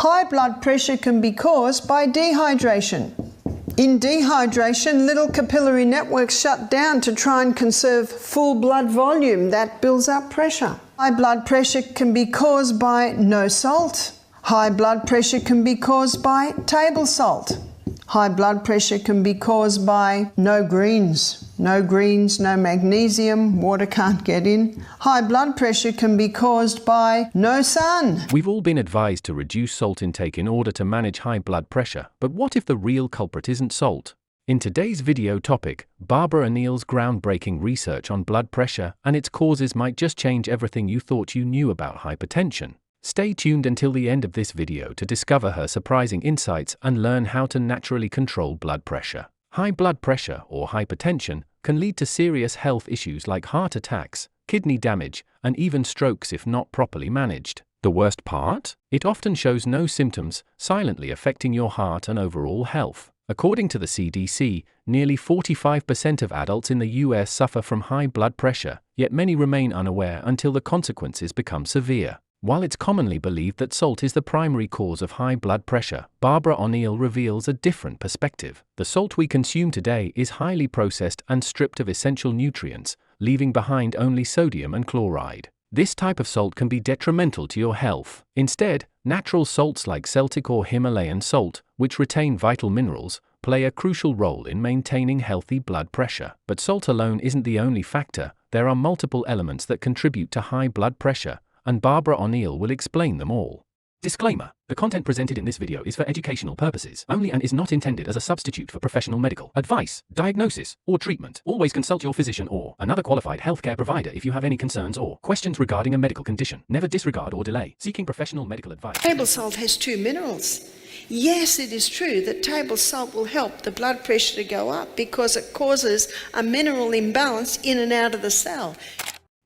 High blood pressure can be caused by dehydration. In dehydration, little capillary networks shut down to try and conserve full blood volume. That builds up pressure. High blood pressure can be caused by no salt. High blood pressure can be caused by table salt. High blood pressure can be caused by no greens. No greens, no magnesium, water can't get in. High blood pressure can be caused by no sun. We've all been advised to reduce salt intake in order to manage high blood pressure, but what if the real culprit isn't salt? In today's video topic, Barbara O'Neill's groundbreaking research on blood pressure and its causes might just change everything you thought you knew about hypertension. Stay tuned until the end of this video to discover her surprising insights and learn how to naturally control blood pressure. High blood pressure, or hypertension, can lead to serious health issues like heart attacks, kidney damage, and even strokes if not properly managed. The worst part? It often shows no symptoms, silently affecting your heart and overall health. According to the CDC, nearly 45% of adults in the US suffer from high blood pressure, yet many remain unaware until the consequences become severe. While it's commonly believed that salt is the primary cause of high blood pressure, Barbara O'Neill reveals a different perspective. The salt we consume today is highly processed and stripped of essential nutrients, leaving behind only sodium and chloride. This type of salt can be detrimental to your health. Instead, natural salts like Celtic or Himalayan salt, which retain vital minerals, play a crucial role in maintaining healthy blood pressure. But salt alone isn't the only factor. There are multiple elements that contribute to high blood pressure, and Barbara O'Neill will explain them all. Disclaimer: the content presented in this video is for educational purposes only and is not intended as a substitute for professional medical advice, diagnosis, or treatment. Always consult your physician or another qualified healthcare provider if you have any concerns or questions regarding a medical condition. Never disregard or delay seeking professional medical advice. Table salt has 2 minerals. Yes, it is true that table salt will help the blood pressure to go up because it causes a mineral imbalance in and out of the cell.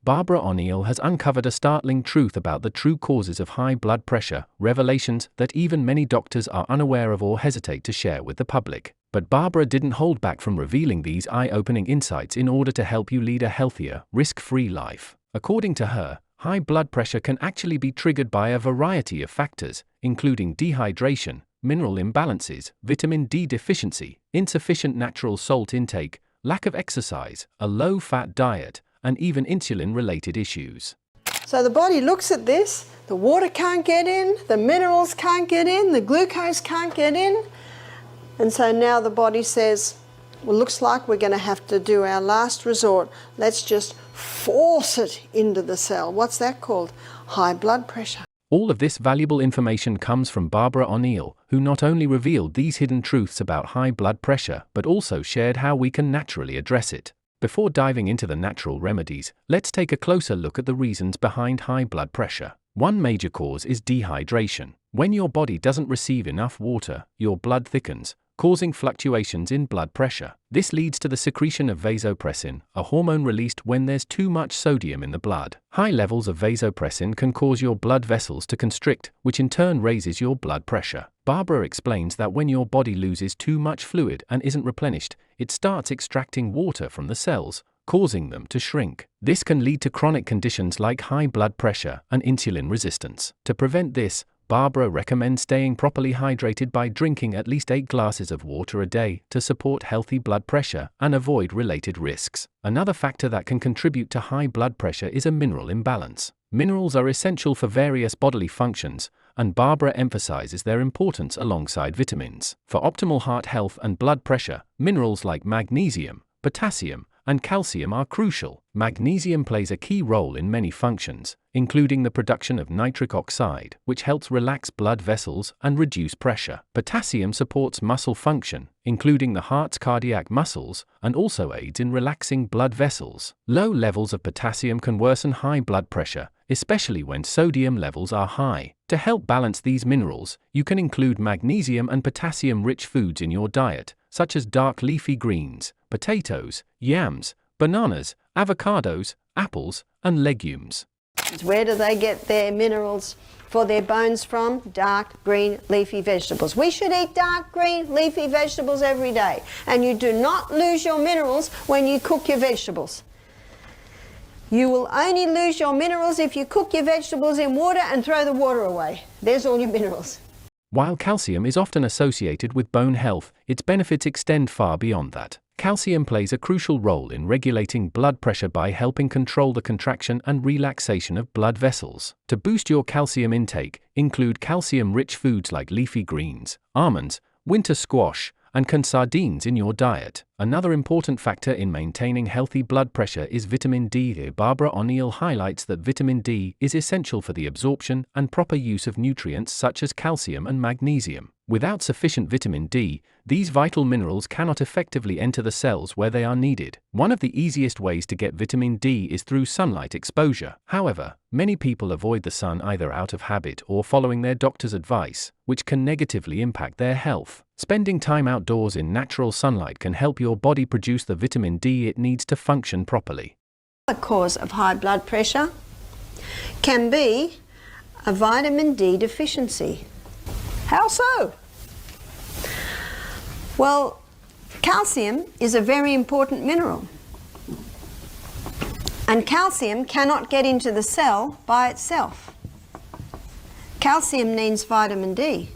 Barbara O'Neill has uncovered a startling truth about the true causes of high blood pressure, revelations that even many doctors are unaware of or hesitate to share with the public. But Barbara didn't hold back from revealing these eye-opening insights in order to help you lead a healthier, risk-free life. According to her, high blood pressure can actually be triggered by a variety of factors, including dehydration, mineral imbalances, vitamin D deficiency, insufficient natural salt intake, lack of exercise, a low-fat diet, and even insulin-related issues. So the body looks at this, the water can't get in, the minerals can't get in, the glucose can't get in, and so now the body says, well, looks like we're going to have to do our last resort. Let's just force it into the cell. What's that called? High blood pressure. All of this valuable information comes from Barbara O'Neill, who not only revealed these hidden truths about high blood pressure, but also shared how we can naturally address it. Before diving into the natural remedies, let's take a closer look at the reasons behind high blood pressure. One major cause is dehydration. When your body doesn't receive enough water, your blood thickens, causing fluctuations in blood pressure. This leads to the secretion of vasopressin, a hormone released when there's too much sodium in the blood. High levels of vasopressin can cause your blood vessels to constrict, which in turn raises your blood pressure. Barbara explains that when your body loses too much fluid and isn't replenished, it starts extracting water from the cells, causing them to shrink. This can lead to chronic conditions like high blood pressure and insulin resistance. To prevent this, Barbara recommends staying properly hydrated by drinking at least 8 glasses of water a day to support healthy blood pressure and avoid related risks. Another factor that can contribute to high blood pressure is a mineral imbalance. Minerals are essential for various bodily functions, and Barbara emphasizes their importance alongside vitamins. For optimal heart health and blood pressure, minerals like magnesium, potassium, and calcium are crucial. Magnesium plays a key role in many functions, including the production of nitric oxide, which helps relax blood vessels and reduce pressure. Potassium supports muscle function, including the heart's cardiac muscles, and also aids in relaxing blood vessels. Low levels of potassium can worsen high blood pressure, especially when sodium levels are high. To help balance these minerals, you can include magnesium and potassium-rich foods in your diet, such as dark leafy greens, potatoes, yams, bananas, avocados, apples, and legumes. Where do they get their minerals for their bones from? Dark green leafy vegetables. We should eat dark green leafy vegetables every day. And you do not lose your minerals when you cook your vegetables. You will only lose your minerals if you cook your vegetables in water and throw the water away. There's all your minerals. While calcium is often associated with bone health, its benefits extend far beyond that. Calcium plays a crucial role in regulating blood pressure by helping control the contraction and relaxation of blood vessels. To boost your calcium intake, include calcium-rich foods like leafy greens, almonds, winter squash, and sardines in your diet. Another important factor in maintaining healthy blood pressure is vitamin D. Barbara O'Neill highlights that vitamin D is essential for the absorption and proper use of nutrients such as calcium and magnesium. Without sufficient vitamin D, these vital minerals cannot effectively enter the cells where they are needed. One of the easiest ways to get vitamin D is through sunlight exposure. However, many people avoid the sun either out of habit or following their doctor's advice, which can negatively impact their health. Spending time outdoors in natural sunlight can help your body produce the vitamin D it needs to function properly. The cause of high blood pressure can be a vitamin D deficiency. How so? Well, calcium is a very important mineral. And calcium cannot get into the cell by itself. Calcium needs vitamin D.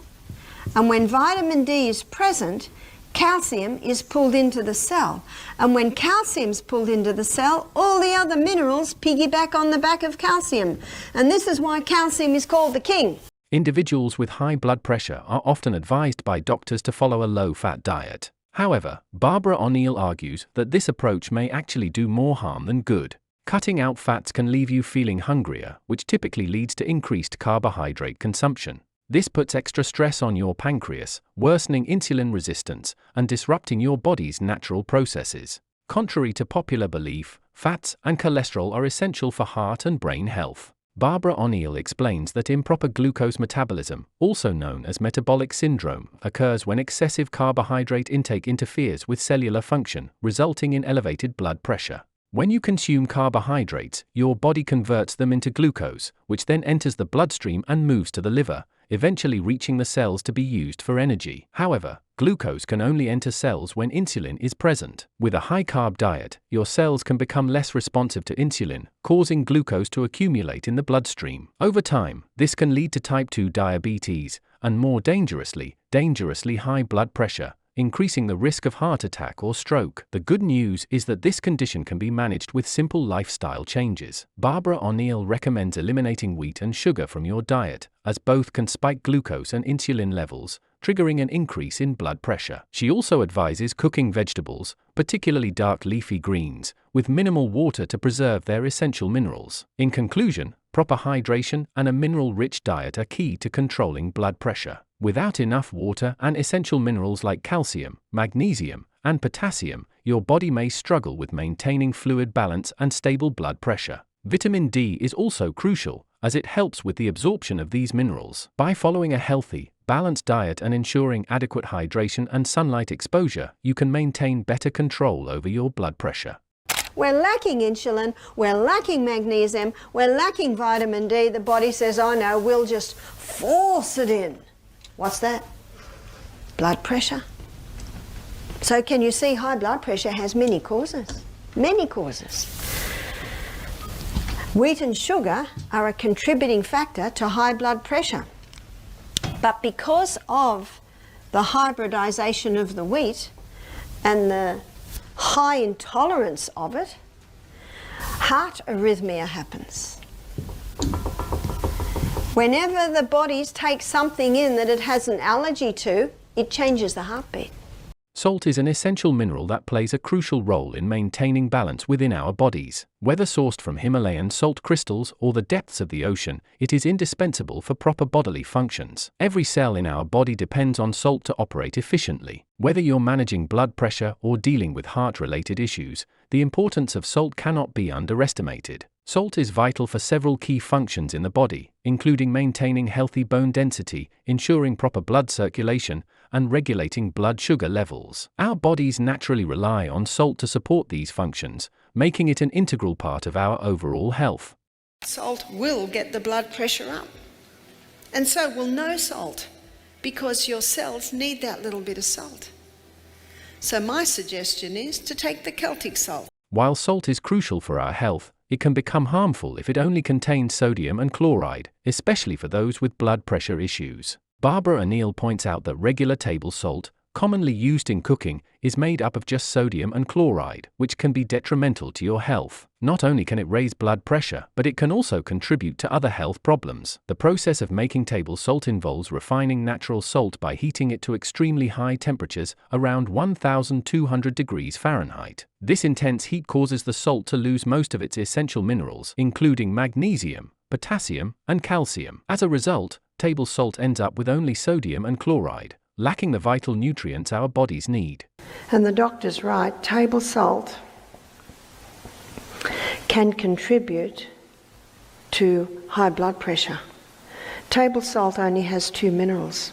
And when vitamin D is present, calcium is pulled into the cell. And when calcium's pulled into the cell, all the other minerals piggyback on the back of calcium. And this is why calcium is called the king. Individuals with high blood pressure are often advised by doctors to follow a low-fat diet. However, Barbara O'Neill argues that this approach may actually do more harm than good. Cutting out fats can leave you feeling hungrier, which typically leads to increased carbohydrate consumption. This puts extra stress on your pancreas, worsening insulin resistance and disrupting your body's natural processes. Contrary to popular belief, fats and cholesterol are essential for heart and brain health. Barbara O'Neill explains that improper glucose metabolism, also known as metabolic syndrome, occurs when excessive carbohydrate intake interferes with cellular function, resulting in elevated blood pressure. When you consume carbohydrates, your body converts them into glucose, which then enters the bloodstream and moves to the liver, eventually reaching the cells to be used for energy. However, glucose can only enter cells when insulin is present. With a high-carb diet, your cells can become less responsive to insulin, causing glucose to accumulate in the bloodstream. Over time, this can lead to type 2 diabetes, and more dangerously high blood pressure, increasing the risk of heart attack or stroke. The good news is that this condition can be managed with simple lifestyle changes. Barbara O'Neill recommends eliminating wheat and sugar from your diet, as both can spike glucose and insulin levels, triggering an increase in blood pressure. She also advises cooking vegetables, particularly dark leafy greens, with minimal water to preserve their essential minerals. In conclusion, proper hydration and a mineral-rich diet are key to controlling blood pressure. Without enough water and essential minerals like calcium, magnesium, and potassium, your body may struggle with maintaining fluid balance and stable blood pressure. Vitamin D is also crucial, as it helps with the absorption of these minerals. By following a healthy, balanced diet and ensuring adequate hydration and sunlight exposure, you can maintain better control over your blood pressure. We're lacking insulin, we're lacking magnesium, we're lacking vitamin D. The body says, oh no, we'll just force it in. What's that? Blood pressure. So can you see high blood pressure has many causes? Many causes. Wheat and sugar are a contributing factor to high blood pressure. But because of the hybridization of the wheat and the high intolerance of it, heart arrhythmia happens. Whenever the body takes something in that it has an allergy to, it changes the heartbeat. Salt is an essential mineral that plays a crucial role in maintaining balance within our bodies. Whether sourced from Himalayan salt crystals or the depths of the ocean, it is indispensable for proper bodily functions. Every cell in our body depends on salt to operate efficiently. Whether you're managing blood pressure or dealing with heart-related issues, the importance of salt cannot be underestimated. Salt is vital for several key functions in the body, including maintaining healthy bone density, ensuring proper blood circulation, and regulating blood sugar levels. Our bodies naturally rely on salt to support these functions, making it an integral part of our overall health. Salt will get the blood pressure up. And so will no salt, because your cells need that little bit of salt. So my suggestion is to take the Celtic salt. While salt is crucial for our health, it can become harmful if it only contains sodium and chloride, especially for those with blood pressure issues. Barbara O'Neill points out that regular table salt, commonly used in cooking, is made up of just sodium and chloride, which can be detrimental to your health. Not only can it raise blood pressure, but it can also contribute to other health problems. The process of making table salt involves refining natural salt by heating it to extremely high temperatures, around 1,200 degrees Fahrenheit. This intense heat causes the salt to lose most of its essential minerals, including magnesium, potassium, and calcium. As a result, table salt ends up with only sodium and chloride, lacking the vital nutrients our bodies need. And the doctor's right, table salt can contribute to high blood pressure. Table salt only has 2 minerals.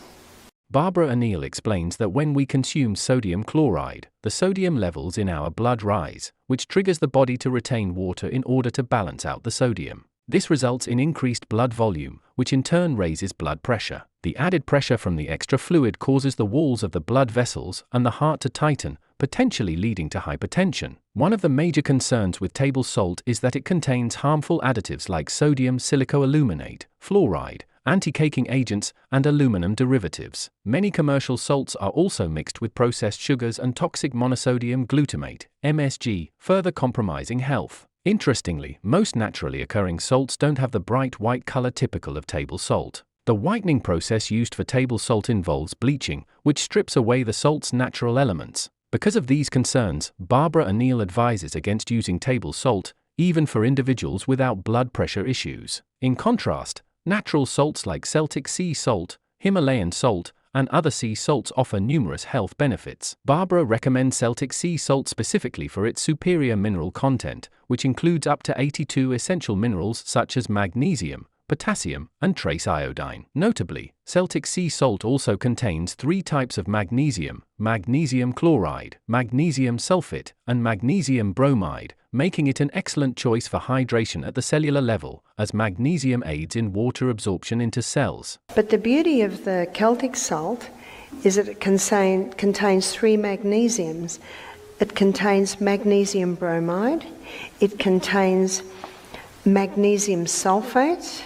Barbara O'Neill explains that when we consume sodium chloride, the sodium levels in our blood rise, which triggers the body to retain water in order to balance out the sodium. This results in increased blood volume, which in turn raises blood pressure. The added pressure from the extra fluid causes the walls of the blood vessels and the heart to tighten, potentially leading to hypertension. One of the major concerns with table salt is that it contains harmful additives like sodium silicoaluminate, fluoride, anti-caking agents, and aluminum derivatives. Many commercial salts are also mixed with processed sugars and toxic monosodium glutamate, MSG, further compromising health. Interestingly, most naturally occurring salts don't have the bright white color typical of table salt. The whitening process used for table salt involves bleaching, which strips away the salt's natural elements. Because of these concerns, Barbara O'Neill advises against using table salt, even for individuals without blood pressure issues. In contrast, natural salts like Celtic sea salt, Himalayan salt, and other sea salts offer numerous health benefits. Barbara recommends Celtic sea salt specifically for its superior mineral content, which includes up to 82 essential minerals such as magnesium, potassium, and trace iodine. Notably, Celtic sea salt also contains 3 types of magnesium: magnesium chloride, magnesium sulfate, and magnesium bromide, making it an excellent choice for hydration at the cellular level, as magnesium aids in water absorption into cells. But the beauty of the Celtic salt is that it contains 3 magnesiums. It contains magnesium bromide, it contains magnesium sulfate,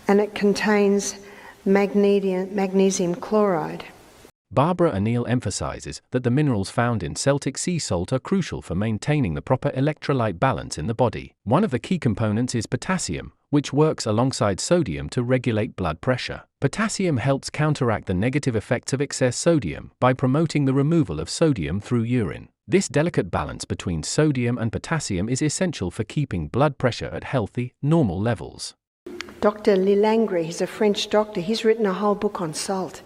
and it contains magnesium chloride. Barbara O'Neill emphasizes that the minerals found in Celtic sea salt are crucial for maintaining the proper electrolyte balance in the body. One of the key components is potassium, which works alongside sodium to regulate blood pressure. Potassium helps counteract the negative effects of excess sodium by promoting the removal of sodium through urine. This delicate balance between sodium and potassium is essential for keeping blood pressure at healthy, normal levels. Dr. Lilangre, he's a French doctor, he's written a whole book on salt.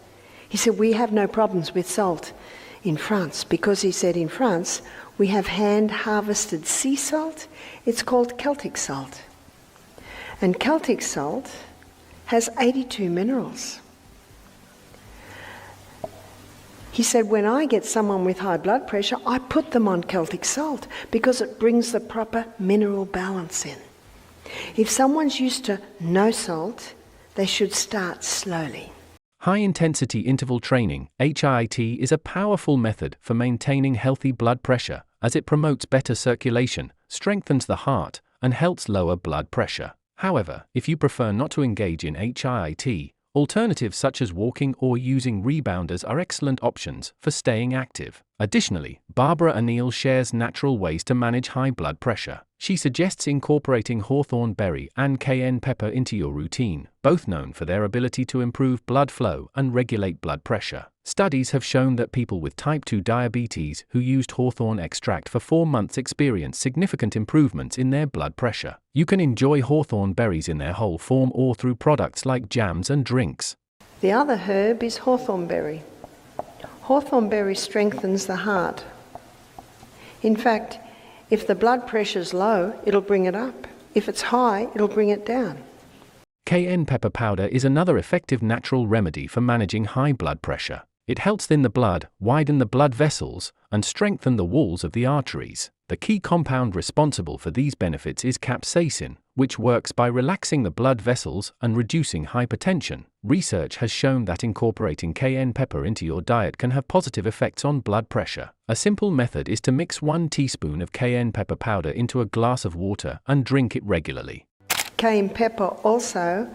He said, we have no problems with salt in France, because he said in France, we have hand-harvested sea salt. It's called Celtic salt. And Celtic salt has 82 minerals. He said, when I get someone with high blood pressure, I put them on Celtic salt because it brings the proper mineral balance in. If someone's used to no salt, they should start slowly. High-intensity interval training, HIIT, is a powerful method for maintaining healthy blood pressure, as it promotes better circulation, strengthens the heart, and helps lower blood pressure. However, if you prefer not to engage in HIIT, alternatives such as walking or using rebounders are excellent options for staying active. Additionally, Barbara O'Neill shares natural ways to manage high blood pressure. She suggests incorporating hawthorn berry and cayenne pepper into your routine, both known for their ability to improve blood flow and regulate blood pressure. Studies have shown that people with type 2 diabetes who used hawthorn extract for 4 months experienced significant improvements in their blood pressure. You can enjoy hawthorn berries in their whole form or through products like jams and drinks. The other herb is hawthorn berry. Hawthorn berry strengthens the heart. In fact, if the blood pressure's low, it'll bring it up. If it's high, it'll bring it down. Cayenne pepper powder is another effective natural remedy for managing high blood pressure. It helps thin the blood, widen the blood vessels, and strengthen the walls of the arteries. The key compound responsible for these benefits is capsaicin, which works by relaxing the blood vessels and reducing hypertension. Research has shown that incorporating cayenne pepper into your diet can have positive effects on blood pressure. A simple method is to mix 1 teaspoon of cayenne pepper powder into a glass of water and drink it regularly. Cayenne pepper also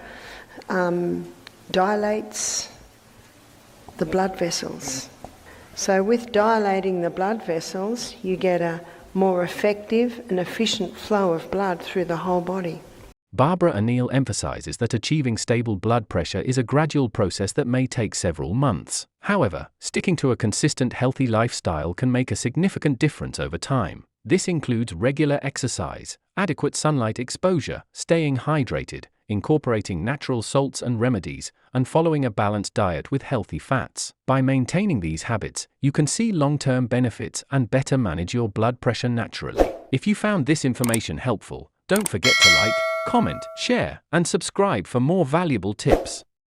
dilates the blood vessels. So with dilating the blood vessels, you get a more effective and efficient flow of blood through the whole body. Barbara O'Neill emphasizes that achieving stable blood pressure is a gradual process that may take several months. However, sticking to a consistent healthy lifestyle can make a significant difference over time. This includes regular exercise, adequate sunlight exposure, staying hydrated, incorporating natural salts and remedies, and following a balanced diet with healthy fats. By maintaining these habits, you can see long-term benefits and better manage your blood pressure naturally. If you found this information helpful, don't forget to like, comment, share, and subscribe for more valuable tips.